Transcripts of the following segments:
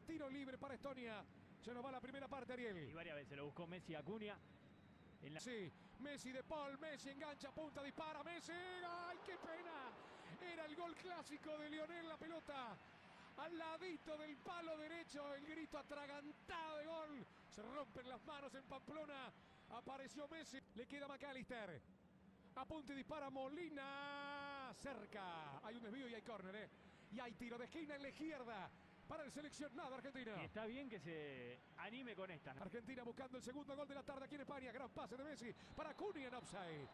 tiro libre para Estonia. Se nos va la primera parte, Ariel. Y varias veces lo buscó Messi a Cunha. Sí, Messi de Paul, Messi engancha, punta, dispara, Messi. ¡Ay, qué pena! Era el gol clásico de Lionel, la pelota al ladito del palo derecho, el grito atragantado de gol. Se rompen las manos en Pamplona. Apareció Messi, le queda McAllister. Apunta y dispara Molina. Cerca. Hay un desvío y hay córner, Y hay tiro de esquina en la izquierda para el seleccionado argentino. Y está bien que se anime con esta, ¿no? Argentina buscando el segundo gol de la tarde aquí en España. Gran pase de Messi para Cunha en offside.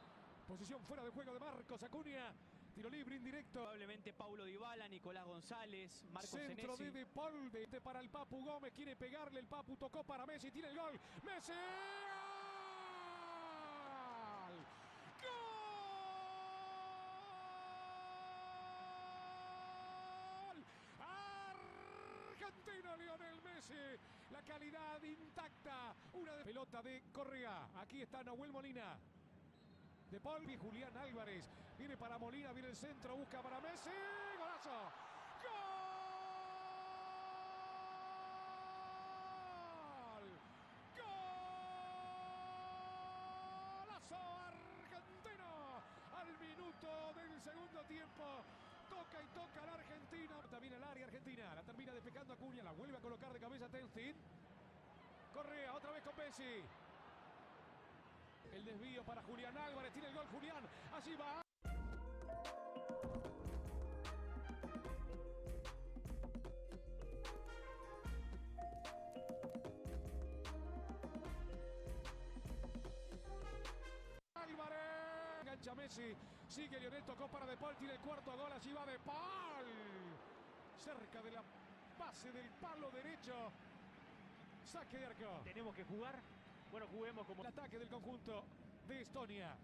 Posición fuera de juego de Marcos Acuña. Tiro libre indirecto. Probablemente Paulo Dybala, Nicolás González, Marcos Centro Senesi. de Paul para el Papu Gómez. Quiere pegarle. El Papu tocó para Messi. Tiene el gol. Messi. Argentino Lionel Messi, la calidad intacta, una de pelota de Correa, aquí está Nahuel Molina, de Paul y Julián Álvarez, viene para Molina, viene el centro, busca para Messi, golazo, gol, golazo argentino, al minuto del segundo tiempo. Toca y toca la Argentina. También el área argentina. La termina despejando Acuña. La vuelve a colocar de cabeza Tenzin. Correa otra vez con Messi. El desvío para Julián Álvarez. Tiene el gol Julián. Allí va. Álvarez. Engancha Messi, sigue Lionel, tocó para De Paul, tiene el cuarto gol, allí va De Paul, cerca de la base del palo derecho, saque de arco. Tenemos que jugar, bueno, juguemos como el ataque del conjunto de Estonia,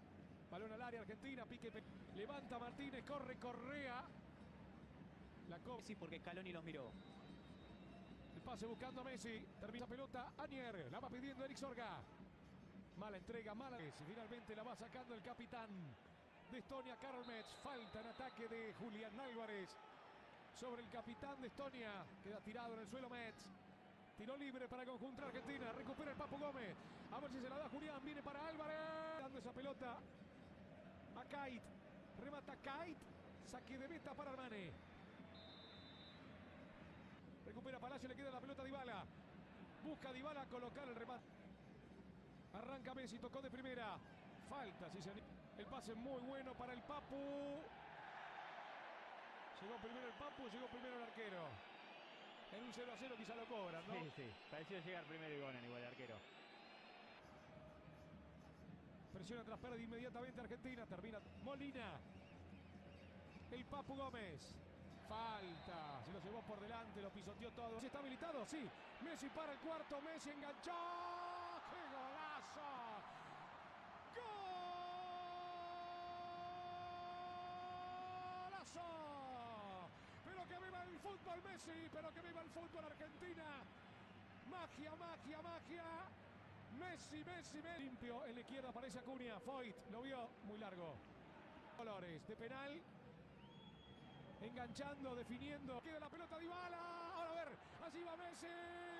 balón al área argentina, pique, levanta Martínez, corre Correa, la Sí, porque Scaloni los miró. El pase buscando a Messi, termina la pelota, Anier, la va pidiendo Eric Sorga. Mala entrega, mala. Finalmente la va sacando el capitán de Estonia, Karol Metz. Falta en ataque de Julián Álvarez sobre el capitán de Estonia. Queda tirado en el suelo Metz. Tiro libre para el conjunto Argentina. Recupera el Papu Gómez. A ver si se la da Julián. Viene para Álvarez. Dando esa pelota a Kait. Remata Kait. Saque de meta para Armani. Recupera Palacio. Le queda la pelota a Dybala. Busca Dybala colocar el remate. Arranca Messi, tocó de primera. Falta, si se anima. El pase muy bueno para el Papu. Llegó primero el Papu, llegó primero el arquero. En un 0-0 quizá lo cobran, ¿no? Sí, sí. Pareció llegar primero y Gonen igual el arquero. Presiona tras pérdida inmediatamente Argentina. Termina Molina. El Papu Gómez. Falta. Se lo llevó por delante, lo pisoteó todo. ¿Está habilitado? Sí. Messi para el cuarto. Messi enganchó. ¡Qué golazo! ¡Golazo! Pero que viva el fútbol Messi, pero que viva el fútbol Argentina. Magia, magia, magia. Messi, Messi, Messi. Limpio, en la izquierda aparece Acuña. Foyt, lo vio muy largo. Colores de penal. Enganchando, definiendo. Queda la pelota Dybala. Ahora a ver, allí va Messi.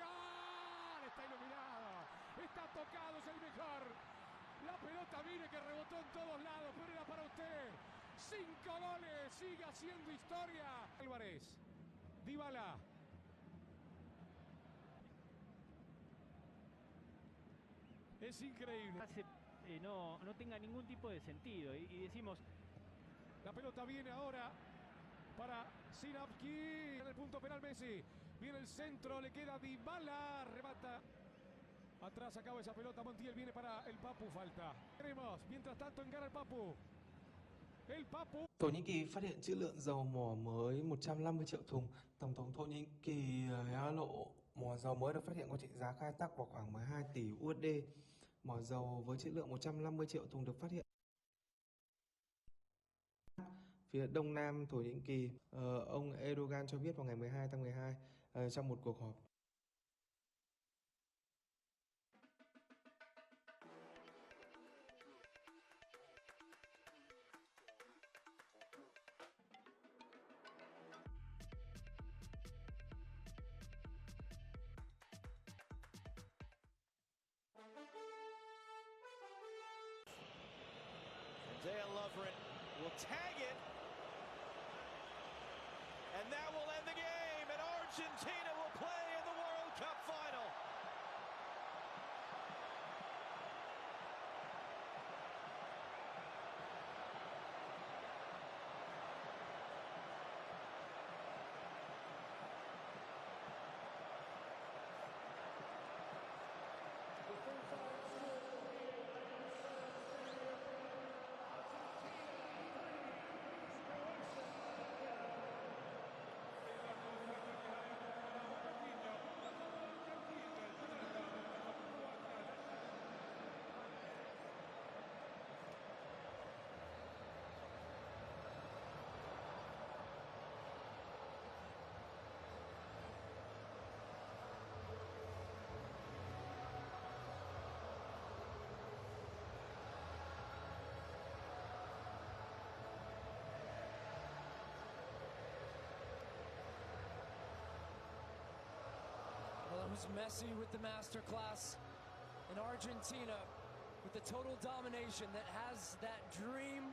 ¡Ah! Está iluminado. Está tocado, es el mejor. La pelota viene que rebotó en todos lados, pero era para usted. 5 goles, sigue haciendo historia. Álvarez, Dybala. Es increíble. Hace, no tenga ningún tipo de sentido. Y decimos... La pelota viene ahora para Sinapki. En el punto penal Messi. Viene el centro, le queda Dybala. Remata. Atrás acaba esa pelota. Montiel viene para el Papu. Falta. Veremos. Mientras tanto encara el Papu. El Papu. Thổ Nhĩ Kỳ phát hiện trữ lượng dầu mỏ mới 150 triệu thùng. Tổng thống Thổ Nhĩ Kỳ hé lộ mỏ dầu mới được phát hiện có trị giá khai thác vào khoảng 12 tỷ USD. Mỏ dầu với trữ lượng 150 triệu thùng được phát hiện phía đông nam Thổ Nhĩ Kỳ. Ông Erdogan cho biết vào ngày 12 tháng 12 trong một cuộc họp. Lovren will tag it. And that will end the game. And Argentina will play in the World Cup final. Well, it was Messi with the masterclass, and Argentina with the total domination that has that dream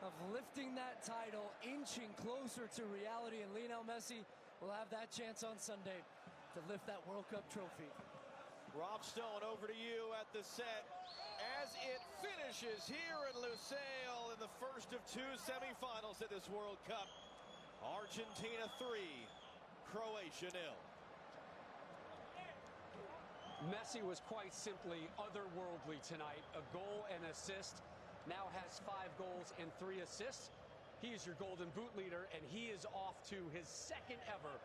of lifting that title, inching closer to reality, and Lionel Messi will have that chance on Sunday to lift that World Cup trophy. Rob Stone, over to you at the set as it finishes here in Lusail in the first of two semifinals of this World Cup. Argentina 3, Croatia 0. Messi was quite simply otherworldly tonight. A goal and assist. Now has 5 goals and 3 assists. He is your Golden Boot leader, and he is off to his second ever.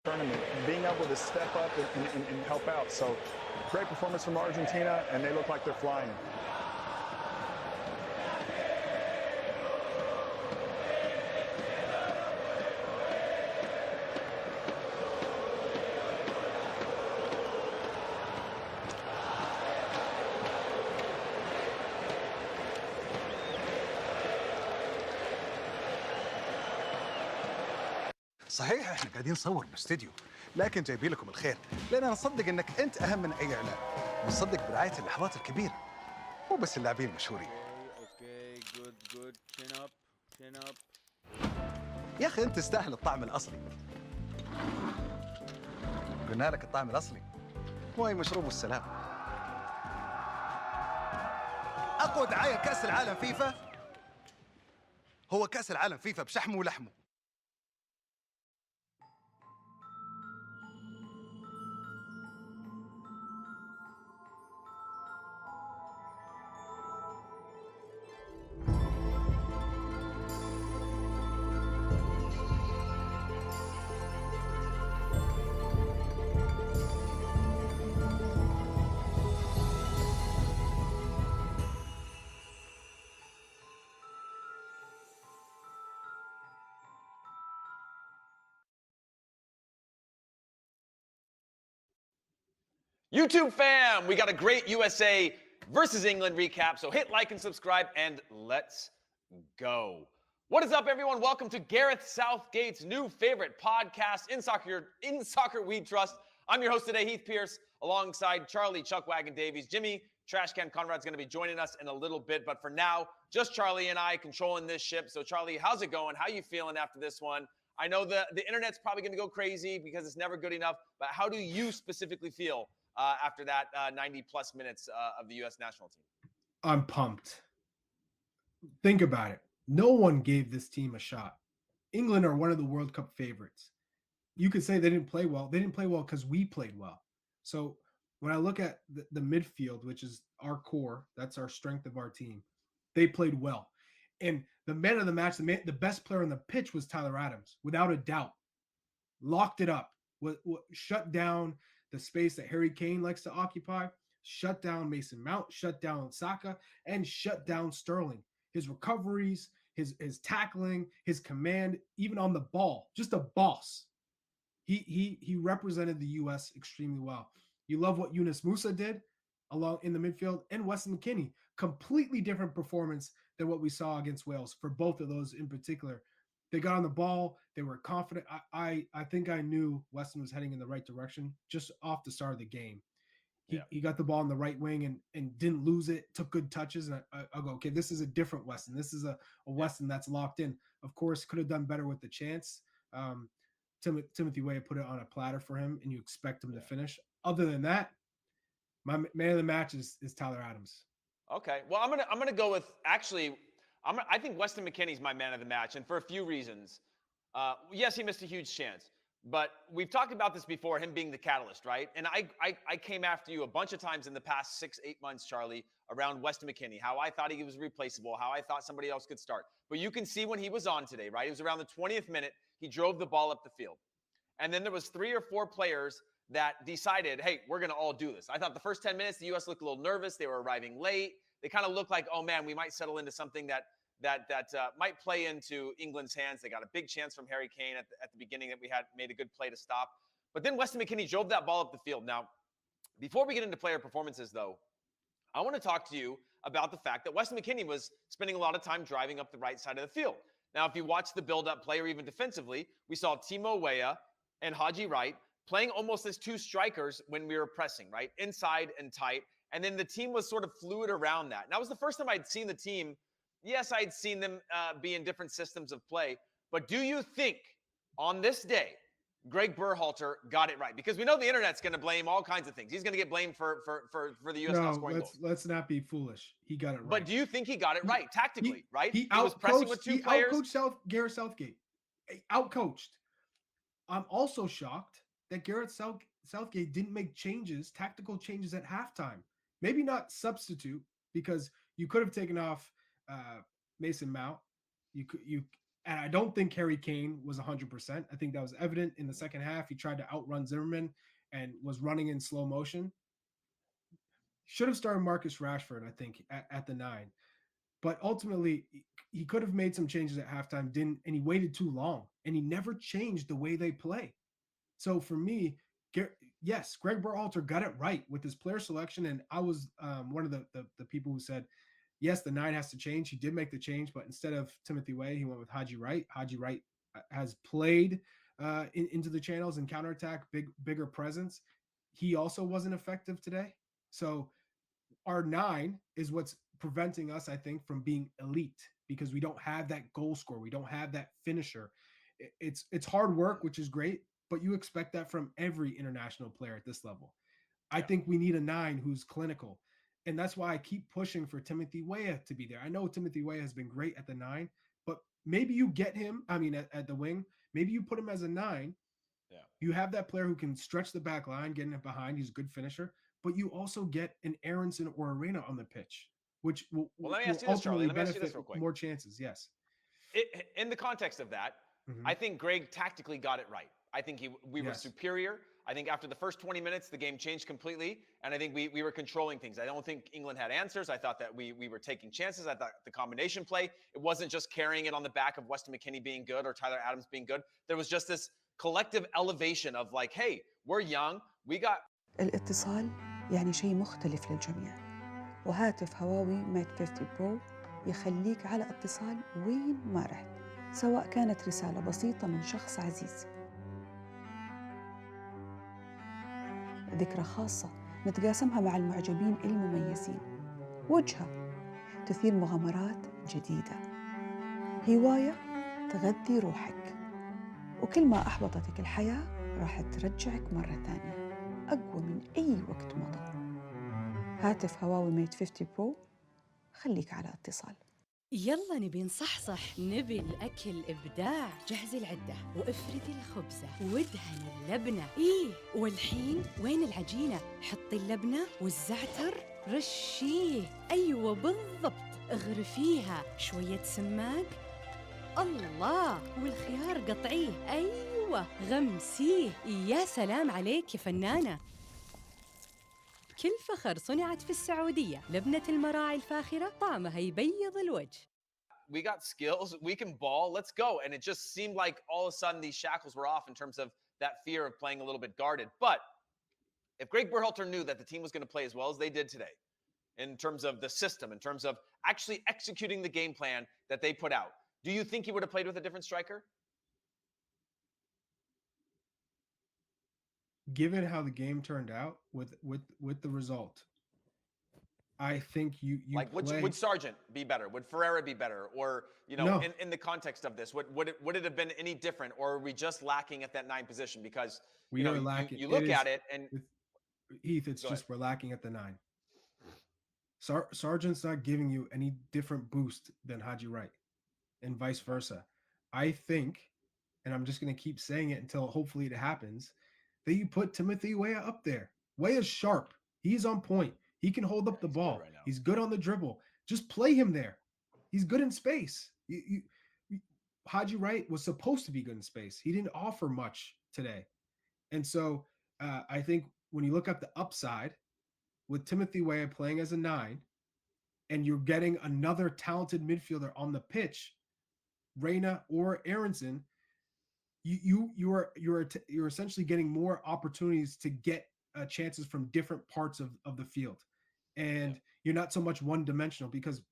Tournament, being able to step up and help out. So great performance from Argentina, and they look like they're flying. صحيح احنا قاعدين نصور باستديو، لكن جايبين لكم الخير، لأننا نصدق انك انت اهم من اي اعلان، ونصدق برعاية اللحظات الكبيرة، مو بس اللاعبين المشهورين. اوكي جود chin up. يا اخي انت تستاهل الطعم الاصلي. قلنا لك الطعم الاصلي، مو اي مشروب والسلام. اقوى دعاية كأس العالم فيفا هو كأس العالم فيفا بشحمه ولحمه. YouTube fam, we got a great USA versus England recap, so hit like and subscribe, and let's go. What is up, everyone? Welcome to Gareth Southgate's new favorite podcast, In Soccer We Trust. I'm your host today, Heath Pierce, alongside Charlie Chuckwagon Davies. Jimmy Trashcan Conrad's going to be joining us in a little bit, but for now, just Charlie and I controlling this ship. So, Charlie, how's it going? How you feeling after this one? I know the internet's probably going to go crazy because it's never good enough, but how do you specifically feel after that 90-plus minutes of the U.S. national team? I'm pumped. Think about it. No one gave this team a shot. England are one of the World Cup favorites. You could say they didn't play well. They didn't play well because we played well. So when I look at the midfield, which is our core, that's our strength of our team, they played well. And the man of the match, the best player on the pitch was Tyler Adams, without a doubt. Locked it up, shut down the space that Harry Kane likes to occupy, shut down Mason Mount, shut down Saka, and shut down Sterling. His recoveries, his tackling, his command, even on the ball, just a boss. He represented the U.S. extremely well. You love what Yunus Musa did along in the midfield, and Weston McKennie. Completely different performance than what we saw against Wales for both of those in particular. They got on the ball. They were confident. I think I knew Weston was heading in the right direction just off the start of the game. He got the ball on the right wing and didn't lose it, took good touches. And I'll go, okay, this is a different Weston. This is a Weston that's locked in. Of course, could have done better with the chance. Timothy Weah put it on a platter for him, and you expect him to finish. Other than that, my man of the match is Tyler Adams. Okay. Well, I'm gonna go with I think Weston McKennie's my man of the match, and for a few reasons. Yes, he missed a huge chance, but we've talked about this before, him being the catalyst, right? And I came after you a bunch of times in the past 6-8 months, Charlie, around Weston McKennie, how I thought he was replaceable, how I thought somebody else could start. But you can see when he was on today, right? It was around the 20th minute. He drove the ball up the field. And then there was 3 or 4 players that decided, hey, we're going to all do this. I thought the first 10 minutes, the U.S. looked a little nervous. They were arriving late. They kind of looked like, oh, man, we might settle into something that might play into England's hands. They got a big chance from Harry Kane at the beginning that we had made a good play to stop. But then Weston McKennie drove that ball up the field. Now, before we get into player performances, though, I want to talk to you about the fact that Weston McKennie was spending a lot of time driving up the right side of the field. Now, if you watch the build-up play or even defensively, we saw Timo Weah and Haji Wright playing almost as 2 strikers when we were pressing, right? Inside and tight. And then the team was sort of fluid around that. And that was the first time I'd seen the team. Yes, I'd seen them be in different systems of play. But do you think on this day, Greg Berhalter got it right? Because we know the internet's going to blame all kinds of things. He's going to get blamed for the U.S. not scoring goals. Let's not be foolish. He got it right. But do you think he got it right tactically, right? He was pressing with 2 players. He outcoached Gareth Southgate. Outcoached. I'm also shocked that Gareth Southgate didn't make tactical changes at halftime. Maybe not substitute, because you could have taken off Mason Mount. And I don't think Harry Kane was 100%. I think that was evident in the second half. He tried to outrun Zimmerman and was running in slow motion. Should have started Marcus Rashford, I think, at the 9. But ultimately, he could have made some changes at halftime, didn't, and he waited too long. And he never changed the way they play. So for me, yes, Greg Berhalter got it right with his player selection. And I was one of the people who said, yes, the 9 has to change. He did make the change, but instead of Timothy Weah, he went with Haji Wright. Haji Wright has played into the channels and counterattack, bigger presence. He also wasn't effective today. So our 9 is what's preventing us, I think, from being elite, because we don't have that goal scorer. We don't have that finisher. It's hard work, which is great, but you expect that from every international player at this level. I think we need a 9 who's clinical. And that's why I keep pushing for Timothy Weah to be there. I know Timothy Weah has been great at the 9, but maybe you get him, at the wing, maybe you put him as a 9. Yeah. You have that player who can stretch the back line, getting it behind. He's a good finisher, but you also get an Aronson or Arena on the pitch, which will ultimately benefit more chances. Yes. In the context of that, I think Greg tactically got it right. I think we were superior. I think after the first 20 minutes, the game changed completely, and I think we were controlling things. I don't think England had answers. I thought that we were taking chances. I thought the combination play, it wasn't just carrying it on the back of Weston McKennie being good or Tyler Adams being good. There was just this collective elevation of like, hey, we're young. We got الاتصال يعني شيء مختلف للجميع، وهاتف هواوي ميت 50 برو يخليك على اتصال وين ما رحت، سواء كانت رسالة بسيطة من شخص عزيز، ذكرى خاصة نتقاسمها مع المعجبين المميزين، وجهة تثير مغامرات جديدة، هواية تغذي روحك، وكل ما أحبطتك الحياة راح ترجعك مرة ثانية أقوى من أي وقت مضى. هاتف هواوي ميت 50 برو، خليك على اتصال. يلا نبي نصحصح، نبي الأكل إبداع. جهزي العدة وافردي الخبزة وادهني اللبنة. والحين وين العجينة؟ حطي اللبنة والزعتر، رشيه. أيوة بالضبط، اغرفيها شوية سماق، الله، والخيار قطعيه. أيوة غمسيه. يا سلام عليك يا فنانة. كل فخر صنعت في السعودية، لبنة المراعي الفاخرة طعمها يبيض الوجه. We got skills, we can ball, let's go. And it just seemed like all of a sudden these shackles were off in terms of that fear of playing a little bit guarded. But if Greg Berhalter knew that the team was going to play as well as they did today, in terms of the system, in terms of actually executing the game plan that they put out, do you think he would have played with a different striker? Given how the game turned out with the result, I think you like would Sargent be better? Would Ferreira be better? Or No. in the context of this, would it have been any different? Or are we just lacking at that 9 position? Because we are lacking. You look at it and Heath, it's just we're lacking at the 9. Sargent's not giving you any different boost than Haji Wright, and vice versa. I think, and I'm just going to keep saying it until hopefully it happens, that you put Timothy Weah up there. Weah's sharp. He's on point. He can hold up the ball. He's good on the dribble. Just play him there. He's good in space. Haji Wright was supposed to be good in space. He didn't offer much today. And so I think when you look at the upside with Timothy Weah playing as a 9, and you're getting another talented midfielder on the pitch, Reyna or Aronson, you're essentially getting more opportunities to get chances from different parts of the field. And you're not so much one-dimensional, because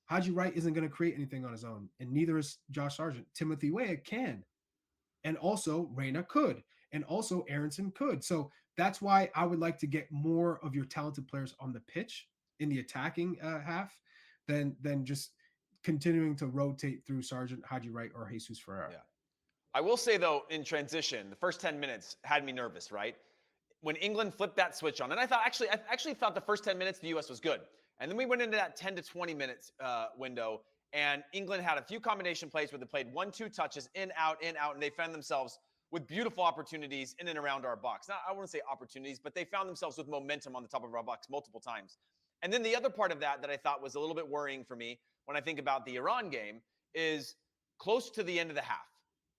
Haji Wright isn't going to create anything on his own, and neither is Josh Sargent. Timothy Weah can, and also Reyna could, and also Aronson could. So that's why I would like to get more of your talented players on the pitch in the attacking half than just continuing to rotate through Sargent, Haji Wright, or Jesus Ferreira. Yeah. I will say, though, in transition, the first 10 minutes had me nervous, right? When England flipped that switch on, and I actually thought the first 10 minutes the U.S. was good. And then we went into that 10 to 20 minutes window, and England had a few combination plays where they played 1-2 touches, in, out, and they found themselves with beautiful opportunities in and around our box. Now, I wouldn't say opportunities, but they found themselves with momentum on the top of our box multiple times. And then the other part of that I thought was a little bit worrying for me when I think about the Iran game is close to the end of the half.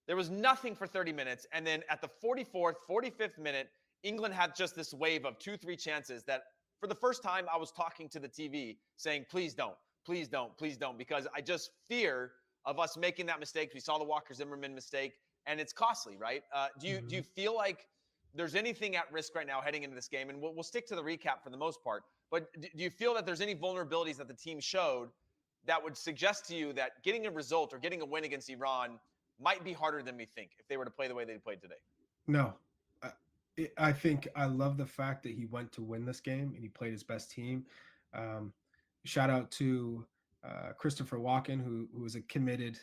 There was nothing for 30 minutes, and then at the 44th, 45th minute, England had just this wave of 2-3 chances that for the first time I was talking to the TV saying, please don't, please don't, please don't, because I just fear of us making that mistake. We saw the Walker Zimmerman mistake, and it's costly, right? Do you feel like there's anything at risk right now heading into this game? And we'll stick to the recap for the most part, but do you feel that there's any vulnerabilities that the team showed that would suggest to you that getting a result or getting a win against Iran might be harder than we think if they were to play the way they played today? No. I think I love the fact that he went to win this game and he played his best team. Shout out to Christopher Walken, who is a committed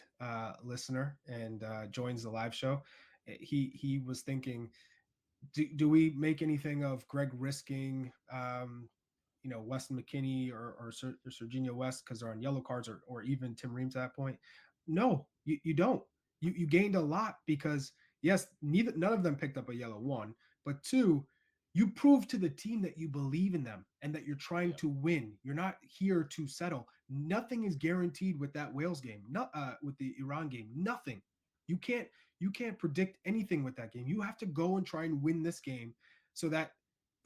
listener and joins the live show. He was thinking, do we make anything of Greg risking, Weston McKennie or Serginho West because they're on yellow cards, or even Tim Reams at that point? No, you don't. You gained a lot because, yes, none of them picked up a yellow, 1, but 2, you proved to the team that you believe in them and that you're trying to win. You're not here to settle. Nothing is guaranteed with that Wales game, with the Iran game. Nothing. You can't predict anything with that game. You have to go and try and win this game so that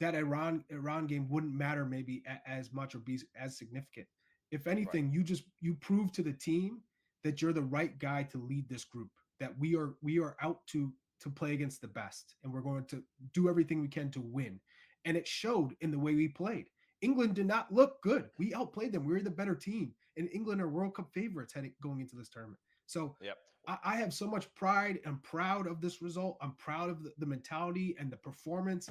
Iran game wouldn't matter maybe as much or be as significant. If anything, right, you prove to the team that you're the right guy to lead this group, that we are out to play against the best, and we're going to do everything we can to win. and it showed in the way we played. England did not look good. We outplayed them. We were the better team, and England are World Cup favorites going into this tournament. So yep. I have so much pride. I'm proud of this result. I'm proud of the mentality and the performance.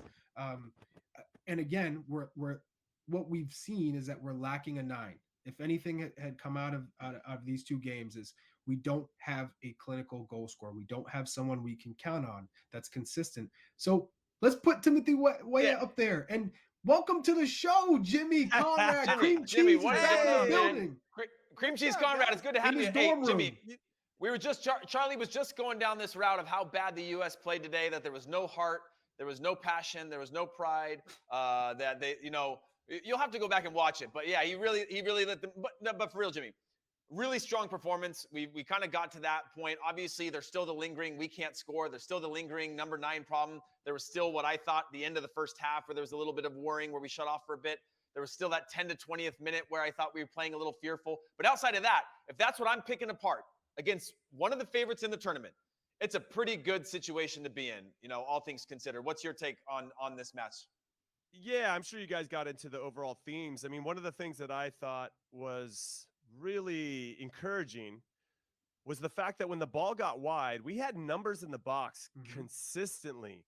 And again, we're what we've seen is that we're lacking a 9. If anything had come out of these two games, is we don't have a clinical goal scorer. We don't have someone we can count on that's consistent. So let's put Timothy Weah up there. And welcome to the show, Jimmy Conrad. Jimmy, what is going on, man? Cream Cheese Conrad, it's good to have you. Hey, Jimmy, we were just Charlie was just going down this route of how bad the U.S. played today. That there was no heart, there was no passion, there was no pride. That they, you'll have to go back and watch it. But yeah, he really let them. But for real, Jimmy, really strong performance. We kind of got to that point. Obviously, there's still the lingering we can't score. There's still the lingering number 9 problem. There was still what I thought the end of the first half where there was a little bit of worrying where we shut off for a bit. There was still that 10 to 20th minute where I thought we were playing a little fearful. But outside of that, if that's what I'm picking apart against one of the favorites in the tournament, it's a pretty good situation to be in, all things considered. What's your take on this match? Yeah, I'm sure you guys got into the overall themes. I mean, one of the things that I thought was really encouraging was the fact that when the ball got wide, we had numbers in the box consistently.